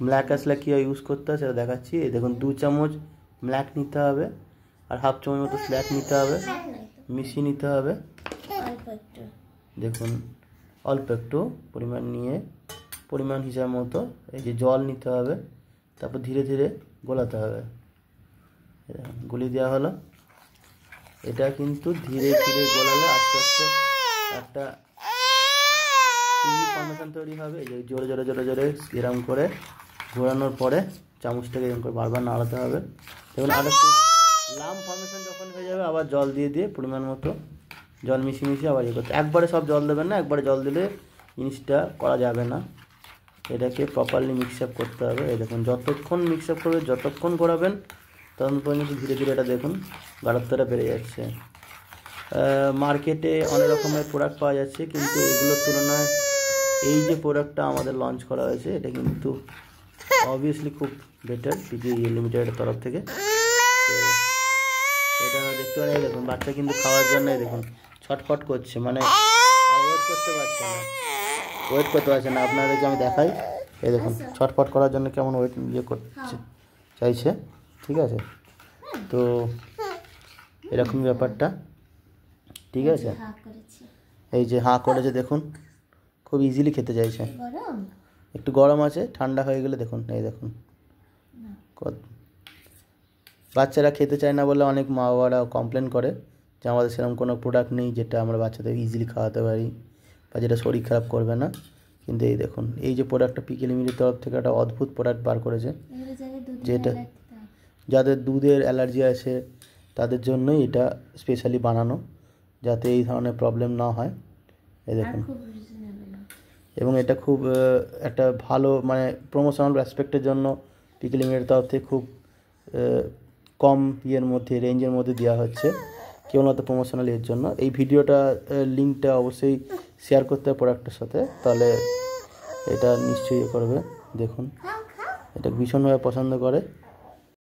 Black আসলে কীভাবে use করতে হয় সেটা দেখাচ্ছি। এই দেখুন 2 চামচ ব্ল্যাক নিতে হবে, আর হাফ চামচ মতো স্ল্যাক নিতে হবে, মিশিয়ে নিতে হবে। দেখুন অল্প একটু পরিমাণ নিয়ে পরিমাণ হিসাব মতো এই যে জল নিতে হবে, তারপর ধীরে ধীরে গোলাতে হবে। গুলি দেওয়া হলো। এটা কিন্তু ধীরে ধীরে গোলালে আস্তে আস্তে একটা ফর্মেশন তৈরি হবে। এই যে জোরে জোরে জোরে জোরে এরকম করে ঘোরানোর পরে চামচটাকে এরকম করে বারবার নাড়াতে হবে। দেখুন আর একটু লাম ফর্মেশন যখন হয়ে যাবে আবার জল দিয়ে দিয়ে পরিমাণ মতো জল মিশিয়ে মিশিয়ে আবার ইয়ে করতে। একবারে সব জল দেবেন না, একবারে জল দিলে জিনিসটা করা যাবে না। এটাকে প্রপারলি মিক্স আপ করতে হবে। এই দেখুন যতক্ষণ মিক্স আপ করবে, যতক্ষণ ঘোরাবেন তখন পর্যন্ত ধীরে ধীরে এটা দেখুন গাঢ়ত্বটা বেড়ে যাচ্ছে। মার্কেটে অনেক রকমের প্রোডাক্ট পাওয়া যাচ্ছে, কিন্তু এগুলোর তুলনায় এই যে প্রোডাক্টটা আমাদের লঞ্চ করা হয়েছে এটা কিন্তু অবভিয়াসলি খুব বেটার পিজি লিমিটেডের তরফ থেকে। তো এটা দেখতে পারেন, দেখুন বাচ্চা কিন্তু খাওয়ার জন্য দেখুন ছটফট করছে, মানে ওয়েট করতে পারছে না। আপনাদেরকে আমি দেখাই, এই দেখুন ছটফট করার জন্য কেমন ওয়েট ইয়ে করছে চাইছে। ঠিক আছে, তো এরকমই ব্যাপারটা। ঠিক আছে, এই যে হাঁ করেছে দেখুন, খুব ইজিলি খেতে চাইছে। একটু গরম আছে, ঠান্ডা হয়ে গেলে দেখুন এই দেখুন বাচ্চারা খেতে চায় না বলে অনেক মা বাবারা কমপ্লেন করে যে আমাদের সেরকম কোনো প্রোডাক্ট নেই যেটা আমরা বাচ্চাদের ইজিলি খাওয়াতে পারি বা যেটা শরীর খারাপ করবে না। কিন্তু এই দেখুন এই যে প্রোডাক্টটা পিকে লিমিটের তরফ থেকে একটা অদ্ভুত প্রোডাক্ট বার করেছে, যেটা যাদের দুধের অ্যালার্জি আছে তাদের জন্যই এটা স্পেশালি বানানো, যাতে এই ধরনের প্রবলেম না হয়। এই দেখুন, এবং এটা খুব একটা ভালো মানে প্রমোশনাল অ্যাসপেক্টের জন্য পিকে লিমিটের তরফ থেকে খুব কম ইয়ের মধ্যে রেঞ্জের মধ্যে দেওয়া হচ্ছে কেবলমাত্র প্রমোশনাল এর জন্য। এই ভিডিওটা লিঙ্কটা অবশ্যই শেয়ার করতে হবে প্রোডাক্টের সাথে, তাহলে এটা নিশ্চয়ই করবে। দেখুন এটা ভীষণভাবে পছন্দ করে।